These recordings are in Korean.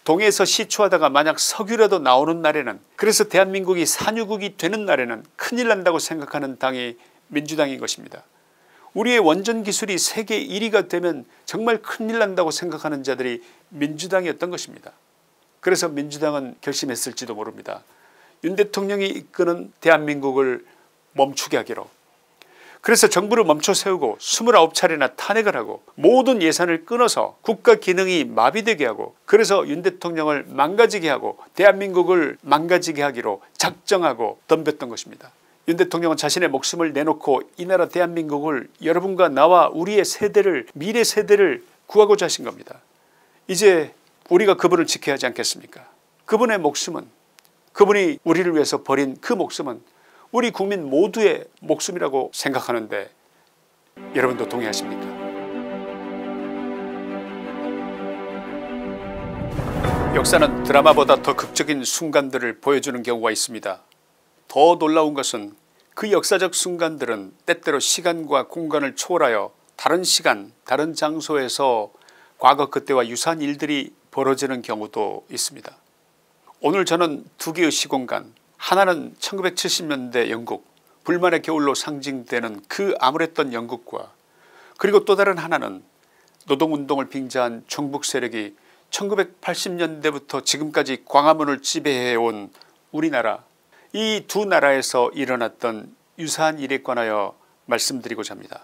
동해에서 시추하다가 만약 석유라도 나오는 날에는, 그래서 대한민국이 산유국이 되는 날에는 큰일 난다고 생각하는 당이 민주당인 것입니다. 우리의 원전 기술이 세계 1위가 되면 정말 큰일 난다고 생각하는 자들이 민주당이었던 것입니다. 그래서 민주당은 결심했을지도 모릅니다. 윤 대통령이 이끄는 대한민국을 멈추게 하기로. 그래서 정부를 멈춰 세우고 29차례나 탄핵을 하고 모든 예산을 끊어서 국가 기능이 마비되게 하고, 그래서 윤 대통령을 망가지게 하고 대한민국을 망가지게 하기로 작정하고 덤볐던 것입니다. 윤 대통령은 자신의 목숨을 내놓고 이 나라 대한민국을, 여러분과 나와 우리의 세대를, 미래 세대를 구하고자 하신 겁니다. 이제 우리가 그분을 지켜야 하지 않겠습니까? 그분의 목숨은, 그분이 우리를 위해서 버린 그 목숨은 우리 국민 모두의 목숨이라고 생각하는데 여러분도 동의하십니까? 역사는 드라마보다 더 극적인 순간들을 보여주는 경우가 있습니다. 더 놀라운 것은 그 역사적 순간들은 때때로 시간과 공간을 초월하여 다른 시간 다른 장소에서 과거 그때와 유사한 일들이 벌어지는 경우도 있습니다. 오늘 저는 두 개의 시공간, 하나는 1970년대 영국, 불만의 겨울로 상징되는 그 암울했던 영국과, 그리고 또 다른 하나는 노동운동을 빙자한 종북 세력이 1980년대부터 지금까지 광화문을 지배해온 우리나라, 이 두 나라에서 일어났던 유사한 일에 관하여 말씀드리고자 합니다.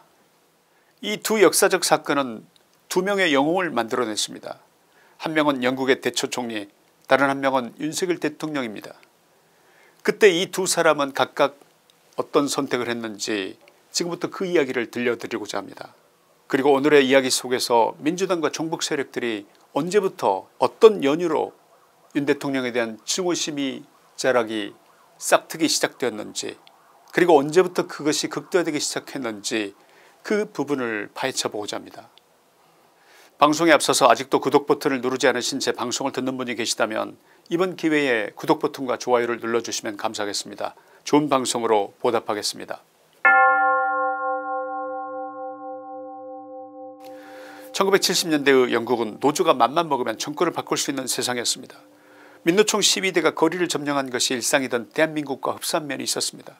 이 두 역사적 사건은 두 명의 영웅을 만들어냈습니다. 한 명은 영국의 대처 총리, 다른 한 명은 윤석열 대통령입니다. 그때 이 두 사람은 각각 어떤 선택을 했는지 지금부터 그 이야기를 들려드리고자 합니다. 그리고 오늘의 이야기 속에서 민주당과 종북 세력들이 언제부터 어떤 연유로 윤 대통령에 대한 증오심이 자라기 싹트기 시작되었는지, 그리고 언제부터 그것이 극대화되기 시작했는지 그 부분을 파헤쳐 보고자 합니다. 방송에 앞서서 아직도 구독 버튼을 누르지 않으신 제 방송을 듣는 분이 계시다면 이번 기회에 구독 버튼과 좋아요를 눌러주시면 감사하겠습니다. 좋은 방송으로 보답하겠습니다. 1970년대의 영국은 노조가 맘만 먹으면 정권을 바꿀 수 있는 세상이었습니다. 민노총 시위대가 거리를 점령한 것이 일상이던 대한민국과 흡사한 면이 있었습니다.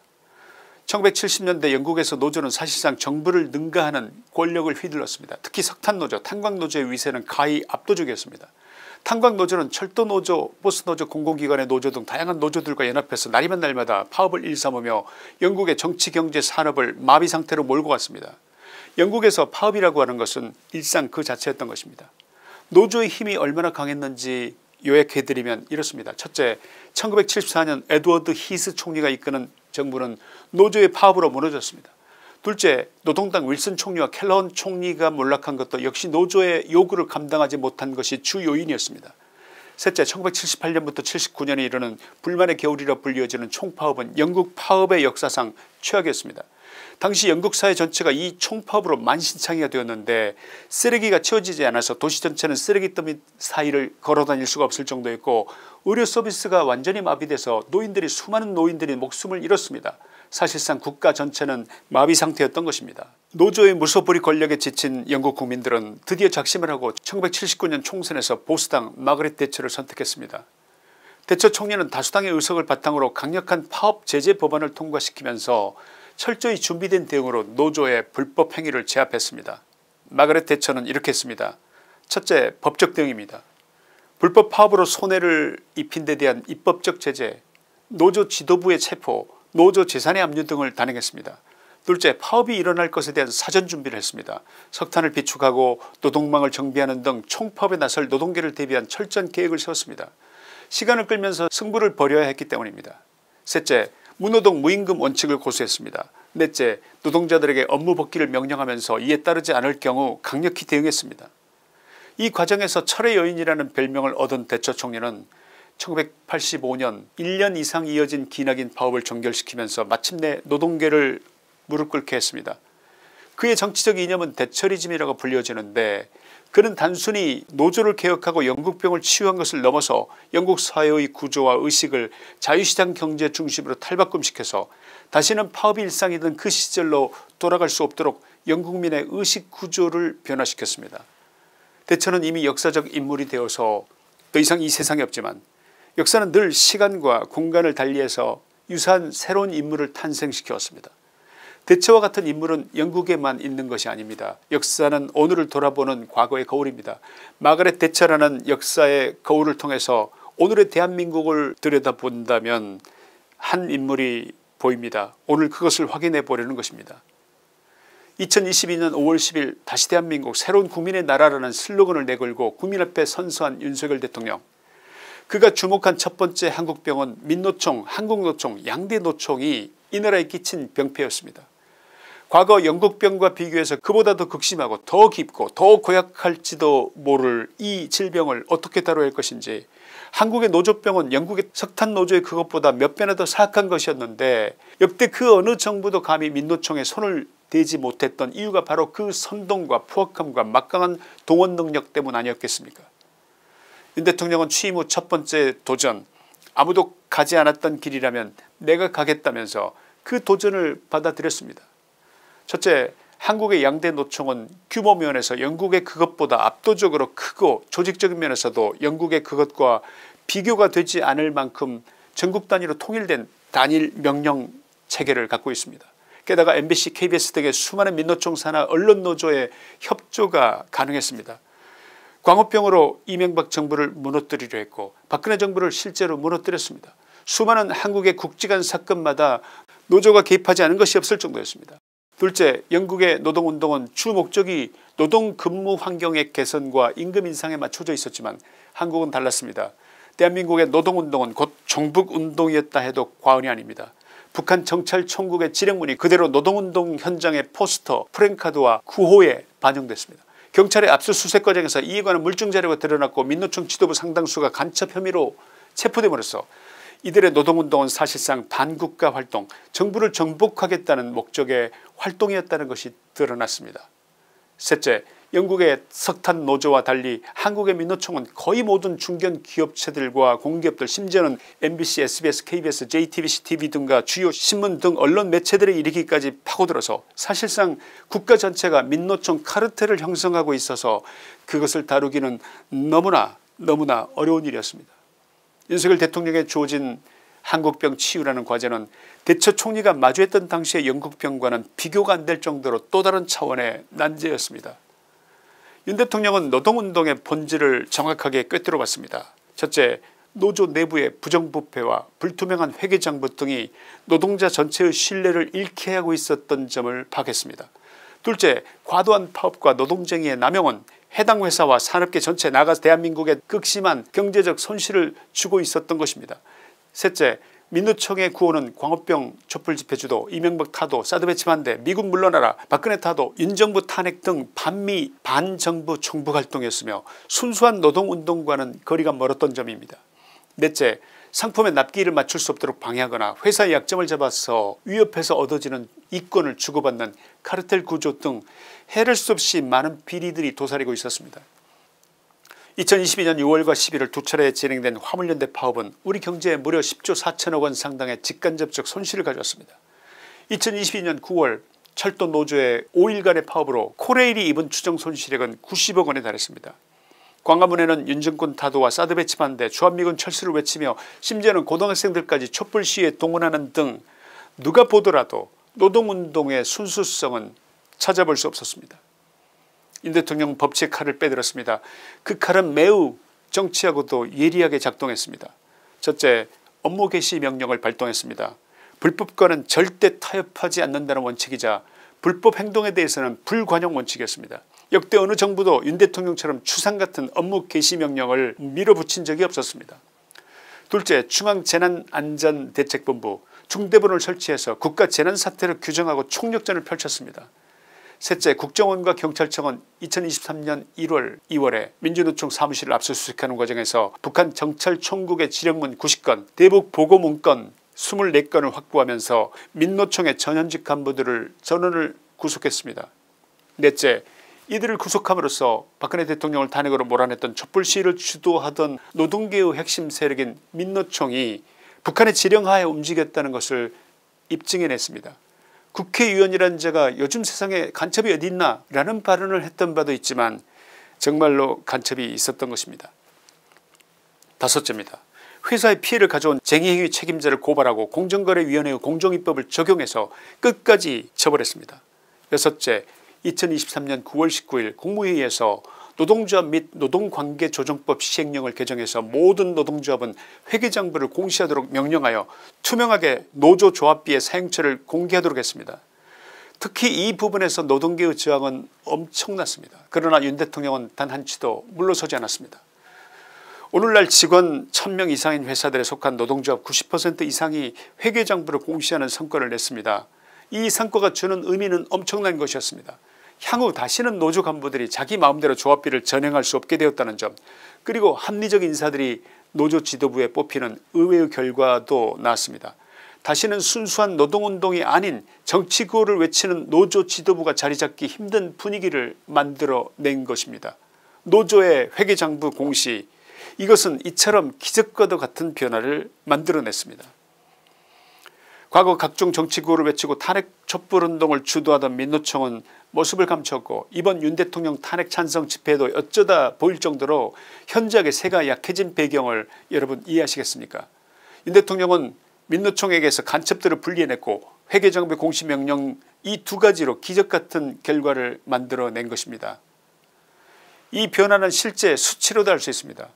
1970년대 영국에서 노조는 사실상 정부를 능가하는 권력을 휘둘렀습니다. 특히 석탄노조, 탄광노조의 위세는 가히 압도적이었습니다. 탄광노조는 철도노조, 버스노조, 공공기관의 노조 등 다양한 노조들과 연합해서 날이면 날마다 파업을 일삼으며 영국의 정치, 경제, 산업을 마비 상태로 몰고 갔습니다. 영국에서 파업이라고 하는 것은 일상 그 자체였던 것입니다. 노조의 힘이 얼마나 강했는지 요약해드리면 이렇습니다. 첫째, 1974년 에드워드 히스 총리가 이끄는 정부는 노조의 파업으로 무너졌습니다. 둘째, 노동당 윌슨 총리와 켈런 총리가 몰락한 것도 역시 노조의 요구를 감당하지 못한 것이 주 요인이었습니다. 셋째, 1978년부터 79년에 이르는 불만의 겨울이라 불리어지는 총파업은 영국 파업의 역사상 최악이었습니다. 당시 영국 사회 전체가 이 총파업으로 만신창이가 되었는데 쓰레기가 치워지지 않아서 도시 전체는 쓰레기 더미 사이를 걸어다닐 수가 없을 정도였고, 의료 서비스가 완전히 마비돼서 수많은 노인들이 목숨을 잃었습니다. 사실상 국가 전체는 마비 상태였던 것입니다. 노조의 무소불위 권력에 지친 영국 국민들은 드디어 작심을 하고 1979년 총선에서 보수당 마거릿 대처를 선택했습니다. 대처 총리는 다수당의 의석을 바탕으로 강력한 파업 제재 법안을 통과시키면서 철저히 준비된 대응으로 노조의 불법 행위를 제압했습니다. 마거릿 대처는 이렇게 했습니다. 첫째, 법적 대응입니다. 불법 파업으로 손해를 입힌 데 대한 입법적 제재, 노조 지도부의 체포, 노조 재산의 압류 등을 단행했습니다. 둘째, 파업이 일어날 것에 대한 사전 준비를 했습니다. 석탄을 비축하고 노동망을 정비하는 등 총파업에 나설 노동계를 대비한 철저한 계획을 세웠습니다. 시간을 끌면서 승부를 벌여야 했기 때문입니다. 셋째, 무노동 무임금 원칙을 고수했습니다. 넷째, 노동자들에게 업무 복귀를 명령하면서 이에 따르지 않을 경우 강력히 대응했습니다. 이 과정에서 철의 여인이라는 별명을 얻은 대처 총리는 1985년 1년 이상 이어진 기나긴 파업을 종결시키면서 마침내 노동계를 무릎 꿇게 했습니다. 그의 정치적 이념은 대처리즘이라고 불려지는데, 그는 단순히 노조를 개혁하고 영국병을 치유한 것을 넘어서 영국 사회의 구조와 의식을 자유시장 경제 중심으로 탈바꿈시켜서 다시는 파업이 일상이던 그 시절로 돌아갈 수 없도록 영국민의 의식 구조를 변화시켰습니다. 대처는 이미 역사적 인물이 되어서 더 이상 이 세상에 없지만 역사는 늘 시간과 공간을 달리해서 유사한 새로운 인물을 탄생시켜왔습니다. 대처와 같은 인물은 영국에만 있는 것이 아닙니다. 역사는 오늘을 돌아보는 과거의 거울입니다. 마가렛 대처라는 역사의 거울을 통해서 오늘의 대한민국을 들여다본다면 한 인물이 보입니다. 오늘 그것을 확인해 보려는 것입니다. 2022년 5월 10일 다시 대한민국 새로운 국민의 나라라는 슬로건을 내걸고 국민 앞에 선서한 윤석열 대통령. 그가 주목한 첫 번째 한국병은 민노총, 한국노총, 양대 노총이 이 나라에 끼친 병폐였습니다. 과거 영국병과 비교해서 그보다 더 극심하고 더 깊고 더 고약할지도 모를 이 질병을 어떻게 다뤄야 할 것인지, 한국의 노조병은 영국의 석탄노조의 그것보다 몇 배나 더 사악한 것이었는데 역대 그 어느 정부도 감히 민노총에 손을 대지 못했던 이유가 바로 그 선동과 포악함과 막강한 동원 능력 때문 아니었겠습니까? 윤 대통령은 취임 후 첫 번째 도전, 아무도 가지 않았던 길이라면 내가 가겠다면서 그 도전을 받아들였습니다. 첫째, 한국의 양대 노총은 규모 면에서 영국의 그것보다 압도적으로 크고 조직적인 면에서도 영국의 그것과 비교가 되지 않을 만큼 전국 단위로 통일된 단일 명령 체계를 갖고 있습니다. 게다가 MBC, KBS 등의 수많은 민노총 산하 언론노조의 협조가 가능했습니다. 광우병으로 이명박 정부를 무너뜨리려 했고 박근혜 정부를 실제로 무너뜨렸습니다. 수많은 한국의 국지간 사건마다 노조가 개입하지 않은 것이 없을 정도였습니다. 둘째, 영국의 노동운동은 주 목적이 노동 근무 환경의 개선과 임금 인상에 맞춰져 있었지만 한국은 달랐습니다. 대한민국의 노동운동은 곧 종북운동이었다 해도 과언이 아닙니다. 북한 정찰총국의 지령문이 그대로 노동운동 현장의 포스터, 프랭카드와 구호에 반영됐습니다. 경찰의 압수수색 과정에서 이에 관한 물증자료가 드러났고 민노총 지도부 상당수가 간첩 혐의로 체포됨으로써 이들의 노동운동은 사실상 반국가 활동, 정부를 정복하겠다는 목적의 활동이었다는 것이 드러났습니다. 셋째, 영국의 석탄 노조와 달리 한국의 민노총은 거의 모든 중견 기업체들과 공기업들, 심지어는 MBC, SBS, KBS, JTBC TV 등과 주요 신문 등 언론 매체들에 이르기까지 파고들어서 사실상 국가 전체가 민노총 카르텔을 형성하고 있어서 그것을 다루기는 너무나 어려운 일이었습니다. 윤석열 대통령에 주어진 한국병 치유라는 과제는 대처 총리가 마주했던 당시의 영국병과는 비교가 안 될 정도로 또 다른 차원의 난제였습니다. 윤 대통령은 노동운동의 본질을 정확하게 꿰뚫어 봤습니다. 첫째, 노조 내부의 부정부패와 불투명한 회계장부 등이 노동자 전체의 신뢰를 잃게 하고 있었던 점을 파악했습니다. 둘째, 과도한 파업과 노동쟁의의 남용은 해당 회사와 산업계 전체 나아가 대한민국에 극심한 경제적 손실을 주고 있었던 것입니다. 셋째, 민노총의 구호는 광우병 촛불집회주도, 이명박 타도, 사드 배치 반대, 미군 물러나라, 박근혜 타도, 윤정부 탄핵 등 반미 반정부 총북활동이었으며 순수한 노동운동과는 거리가 멀었던 점입니다. 넷째, 상품의 납기를 맞출 수 없도록 방해하거나 회사의 약점을 잡아서 위협해서 얻어지는 이권을 주고받는 카르텔 구조 등 헤아릴 수 없이 많은 비리들이 도사리고 있었습니다. 2022년 6월과 11월 두 차례 진행된 화물연대 파업은 우리 경제에 무려 10조 4천억 원 상당의 직간접적 손실을 가져왔습니다. 2022년 9월 철도 노조의 5일간의 파업으로 코레일이 입은 추정 손실액은 90억 원에 달했습니다. 광화문에는 윤정권 타도와 사드 배치 반대, 주한미군 철수를 외치며 심지어는 고등학생들까지 촛불 시위에 동원하는 등 누가 보더라도 노동운동의 순수성은 찾아볼 수 없었습니다. 윤 대통령 법치의 칼을 빼들었습니다. 그 칼은 매우 정치하고도 예리하게 작동했습니다. 첫째, 업무 개시 명령을 발동했습니다. 불법과는 절대 타협하지 않는다는 원칙이자 불법 행동에 대해서는 불관용 원칙이었습니다. 역대 어느 정부도 윤 대통령처럼 추상같은 업무 개시 명령을 밀어붙인 적이 없었습니다. 둘째, 중앙재난안전대책본부 중대본을 설치해서 국가 재난사태를 규정하고 총력전을 펼쳤습니다. 셋째, 국정원과 경찰청은 2023년 1월 2월에 민주노총 사무실을 압수수색하는 과정에서 북한 정찰총국의 지령문 90건, 대북 보고문건 24건을 확보하면서 민노총의 전현직 간부들을 전원을 구속했습니다. 넷째, 이들을 구속함으로써 박근혜 대통령을 탄핵으로 몰아냈던 촛불 시위를 주도하던 노동계의 핵심 세력인 민노총이 북한의 지령하에 움직였다는 것을 입증해냈습니다. 국회의원이라는 자가 요즘 세상에 간첩이 어디 있나 라는 발언을 했던 바도 있지만 정말로 간첩이 있었던 것입니다. 다섯째입니다. 회사에 피해를 가져온 쟁의행위 책임자를 고발하고 공정거래위원회의 공정위법을 적용해서 끝까지 처벌했습니다. 여섯째, 2023년 9월 19일 국무회의에서 노동조합 및 노동관계조정법 시행령을 개정해서 모든 노동조합은 회계장부를 공시하도록 명령하여 투명하게 노조조합비의 사용처를 공개하도록 했습니다. 특히 이 부분에서 노동계의 저항은 엄청났습니다. 그러나 윤 대통령은 단 한치도 물러서지 않았습니다. 오늘날 직원 1000명 이상인 회사들에 속한 노동조합 90% 이상이 회계장부를 공시하는 성과를 냈습니다. 이 성과가 주는 의미는 엄청난 것이었습니다. 향후 다시는 노조 간부들이 자기 마음대로 조합비를 전행할 수 없게 되었다는 점, 그리고 합리적 인사들이 노조 지도부에 뽑히는 의외의 결과도 나왔습니다. 다시는 순수한 노동운동이 아닌 정치구호를 외치는 노조 지도부가 자리잡기 힘든 분위기를 만들어낸 것입니다. 노조의 회계장부 공시, 이것은 이처럼 기적과도 같은 변화를 만들어냈습니다. 과거 각종 정치구호를 외치고 탄핵 촛불운동을 주도하던 민노총은 모습을 감췄고 이번 윤 대통령 탄핵 찬성 집회에도 어쩌다 보일 정도로 현저하게 세가 약해진 배경을 여러분 이해하시겠습니까? 윤 대통령은 민노총에게서 간첩들을 분리해냈고 회계장부 공시명령 이 두 가지로 기적같은 결과를 만들어낸 것입니다. 이 변화는 실제 수치로도 알 수 있습니다.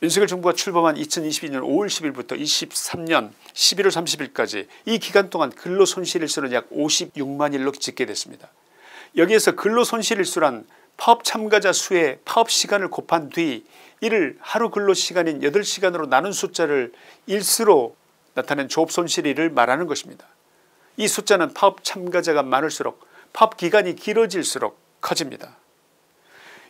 윤석열 정부가 출범한 2022년 5월 10일부터 23년 11월 30일까지 이 기간 동안 근로손실일수는 약 56만 일로 집계됐습니다. 여기에서 근로손실일수란 파업 참가자 수의 파업시간을 곱한 뒤 이를 하루 근로시간인 8시간으로 나눈 숫자를 일수로 나타낸 조업손실일을 말하는 것입니다. 이 숫자는 파업 참가자가 많을수록 파업기간이 길어질수록 커집니다.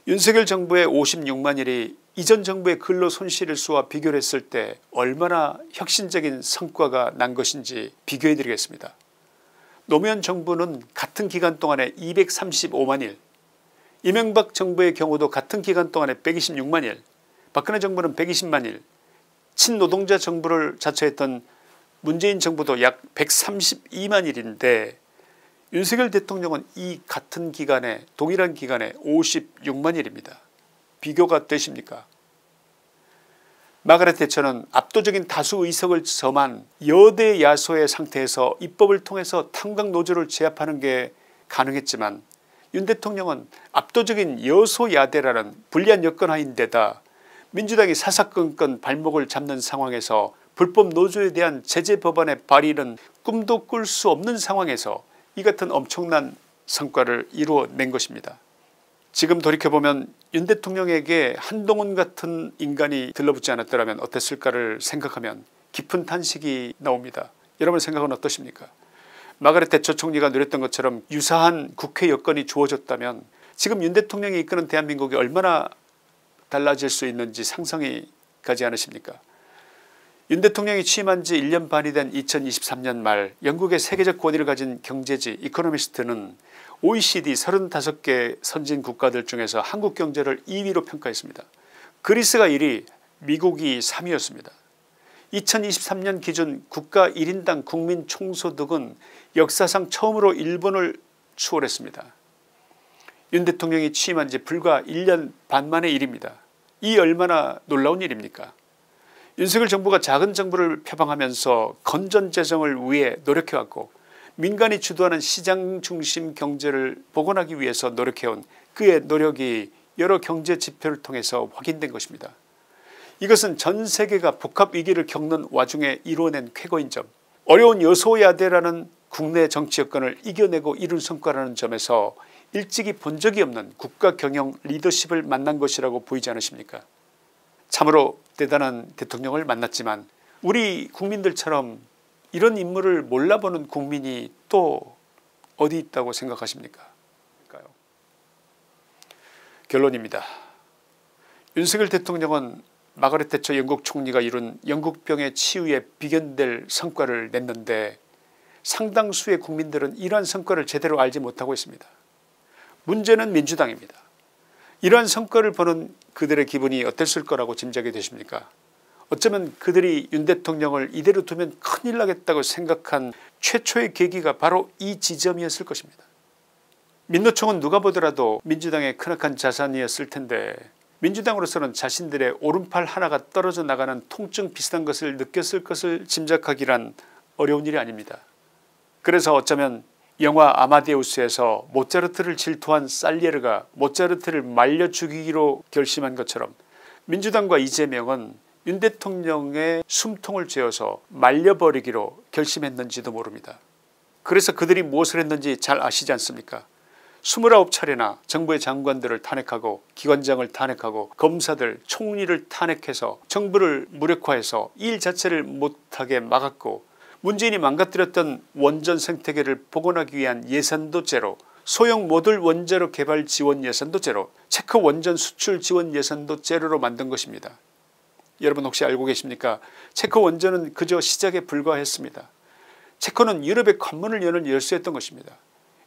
윤석열 정부의 56만 일이 이전 정부의 근로손실일 수와 비교를 했을 때 얼마나 혁신적인 성과가 난 것인지 비교해 드리겠습니다. 노무현 정부는 같은 기간 동안에 235만 일, 이명박 정부의 경우도 같은 기간 동안에 126만 일, 박근혜 정부는 120만 일, 친노동자 정부를 자처했던 문재인 정부도 약 132만 일인데 윤석열 대통령은 이 같은 기간에 동일한 기간에 56만 일입니다. 비교가 되십니까? 마가렛 대처는 압도적인 다수 의석을 점한 여대 야소의 상태에서 입법을 통해서 탄광노조를 제압하는 게 가능했지만 윤 대통령은 압도적인 여소야대라는 불리한 여건하인데다 민주당이 사사건건 발목을 잡는 상황에서 불법 노조에 대한 제재 법안의 발의는 꿈도 꿀 수 없는 상황에서 이 같은 엄청난 성과를 이루어낸 것입니다. 지금 돌이켜보면 윤 대통령에게 한동훈 같은 인간이 들러붙지 않았더라면 어땠을까를 생각하면 깊은 탄식이 나옵니다. 여러분 생각은 어떠십니까? 마가렛 대처 총리가 누렸던 것처럼 유사한 국회 여건이 주어졌다면 지금 윤 대통령이 이끄는 대한민국이 얼마나 달라질 수 있는지 상상이 가지 않으십니까? 윤 대통령이 취임한 지 1년 반이 된 2023년 말 영국의 세계적 권위를 가진 경제지 이코노미스트는 OECD 35개 선진 국가들 중에서 한국 경제를 2위로 평가했습니다. 그리스가 1위, 미국이 3위였습니다. 2023년 기준 국가 1인당 국민 총소득은 역사상 처음으로 일본을 추월했습니다. 윤 대통령이 취임한 지 불과 1년 반 만의 일입니다. 이 얼마나 놀라운 일입니까? 윤석열 정부가 작은 정부를 표방하면서 건전재정을 위해 노력해왔고 민간이 주도하는 시장 중심 경제를 복원하기 위해서 노력해온 그의 노력이 여러 경제 지표를 통해서 확인된 것입니다. 이것은 전 세계가 복합위기를 겪는 와중에 이루어낸 쾌거인 점, 어려운 여소야대라는 국내 정치 여건을 이겨내고 이룬 성과라는 점에서 일찍이 본 적이 없는 국가 경영 리더십을 만난 것이라고 보이지 않으십니까? 참으로 대단한 대통령을 만났지만 우리 국민들처럼 이런 인물을 몰라보는 국민이 또 어디 있다고 생각하십니까? 결론입니다. 윤석열 대통령은 마가렛 대처 영국 총리가 이룬 영국병의 치유에 비견될 성과를 냈는데 상당수의 국민들은 이러한 성과를 제대로 알지 못하고 있습니다. 문제는 민주당입니다. 이러한 성과를 보는 그들의 기분이 어땠을 거라고 짐작이 되십니까? 어쩌면 그들이 윤 대통령을 이대로 두면 큰일 나겠다고 생각한 최초의 계기가 바로 이 지점이었을 것입니다. 민노총은 누가 보더라도 민주당의 크나큰 자산이었을 텐데 민주당으로서는 자신들의 오른팔 하나가 떨어져 나가는 통증 비슷한 것을 느꼈을 것을 짐작하기란 어려운 일이 아닙니다. 그래서 어쩌면 영화 아마데우스에서 모차르트를 질투한 살리에르가 모차르트를 말려 죽이기로 결심한 것처럼 민주당과 이재명은 윤 대통령의 숨통을 쥐어서 말려버리기로 결심했는지도 모릅니다. 그래서 그들이 무엇을 했는지 잘 아시지 않습니까? 29차례나 정부의 장관들을 탄핵하고 기관장을 탄핵하고 검사들 총리를 탄핵해서 정부를 무력화해서 일 자체를 못하게 막았고 문재인이 망가뜨렸던 원전 생태계를 복원하기 위한 예산도 제로, 소형 모듈 원자로 개발 지원 예산도 제로, 체코 원전 수출 지원 예산도 제로로 만든 것입니다. 여러분 혹시 알고 계십니까? 체코 원전은 그저 시작에 불과했습니다. 체코는 유럽의 관문을 여는 열쇠였던 것입니다.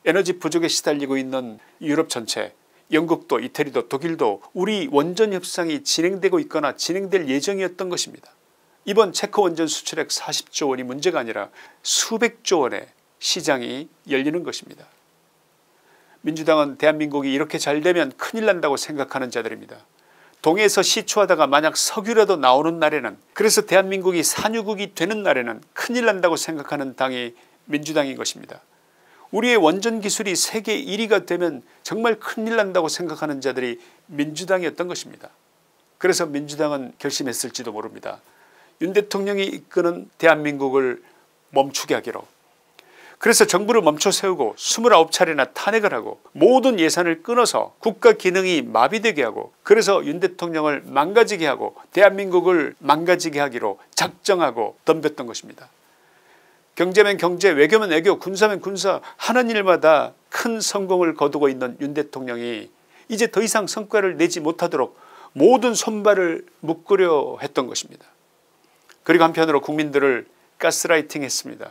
에너지 부족에 시달리고 있는 유럽 전체, 영국도 이태리도 독일도 우리 원전 협상이 진행되고 있거나 진행될 예정이었던 것입니다. 이번 체코 원전 수출액 40조 원이 문제가 아니라 수백조 원의 시장이 열리는 것입니다. 민주당은 대한민국이 이렇게 잘되면 큰일 난다고 생각하는 자들입니다. 동해에서 시추하다가 만약 석유라도 나오는 날에는, 그래서 대한민국이 산유국이 되는 날에는 큰일 난다고 생각하는 당이 민주당인 것입니다. 우리의 원전 기술이 세계 1위가 되면 정말 큰일 난다고 생각하는 자들이 민주당이었던 것입니다. 그래서 민주당은 결심했을지도 모릅니다. 윤 대통령이 이끄는 대한민국을 멈추게 하기로. 그래서 정부를 멈춰 세우고 29차례나 탄핵을 하고 모든 예산을 끊어서 국가 기능이 마비되게 하고, 그래서 윤 대통령을 망가지게 하고 대한민국을 망가지게 하기로 작정하고 덤볐던 것입니다. 경제면 경제, 외교면 외교, 군사면 군사, 하는 일마다 큰 성공을 거두고 있는 윤 대통령이 이제 더 이상 성과를 내지 못하도록 모든 손발을 묶으려 했던 것입니다. 그리고 한편으로 국민들을 가스라이팅 했습니다.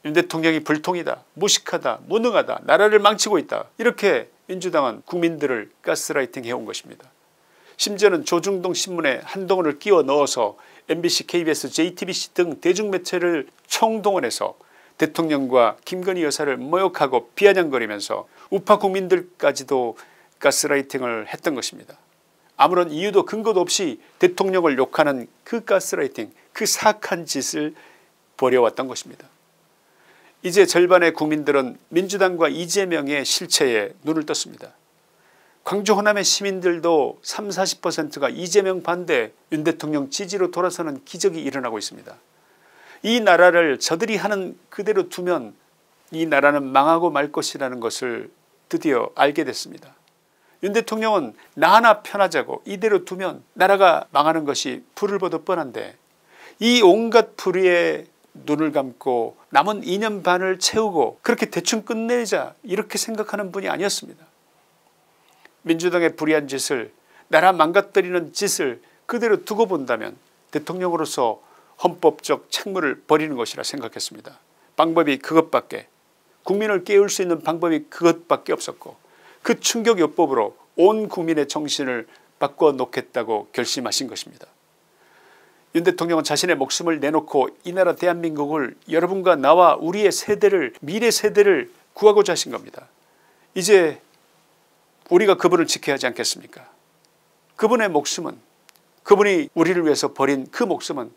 윤 대통령이 불통이다, 무식하다, 무능하다, 나라를 망치고 있다, 이렇게 민주당은 국민들을 가스라이팅 해온 것입니다. 심지어는 조중동 신문에 한동훈을 끼워 넣어서 MBC, KBS, JTBC 등 대중매체를 총동원해서 대통령과 김건희 여사를 모욕하고 비아냥거리면서 우파 국민들까지도 가스라이팅을 했던 것입니다. 아무런 이유도 근거도 없이 대통령을 욕하는 그 가스라이팅, 그 사악한 짓을 벌여왔던 것입니다. 이제 절반의 국민들은 민주당과 이재명의 실체에 눈을 떴습니다. 광주 호남의 시민들도 30~40%가 이재명 반대, 윤 대통령 지지로 돌아서는 기적이 일어나고 있습니다. 이 나라를 저들이 하는 그대로 두면 이 나라는 망하고 말 것이라는 것을 드디어 알게 됐습니다. 윤 대통령은 나 하나 편하자고 이대로 두면 나라가 망하는 것이 불을 보듯 뻔한데, 이 온갖 불의에 눈을 감고 남은 2년 반을 채우고 그렇게 대충 끝내자 이렇게 생각하는 분이 아니었습니다. 민주당의 불의한 짓을, 나라 망가뜨리는 짓을 그대로 두고 본다면 대통령으로서 헌법적 책무를 버리는 것이라 생각했습니다. 방법이 그것밖에, 국민을 깨울 수 있는 방법이 그것밖에 없었고, 그 충격요법으로 온 국민의 정신을 바꿔놓겠다고 결심하신 것입니다. 윤 대통령은 자신의 목숨을 내놓고 이 나라 대한민국을, 여러분과 나와 우리의 세대를, 미래 세대를 구하고자 하신 겁니다. 이제 우리가 그분을 지켜야 하지 않겠습니까? 그분의 목숨은, 그분이 우리를 위해서 버린 그 목숨은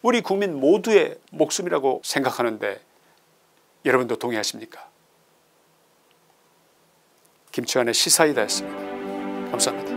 우리 국민 모두의 목숨이라고 생각하는데 여러분도 동의하십니까? 김치환의 시사이다였습니다. 감사합니다.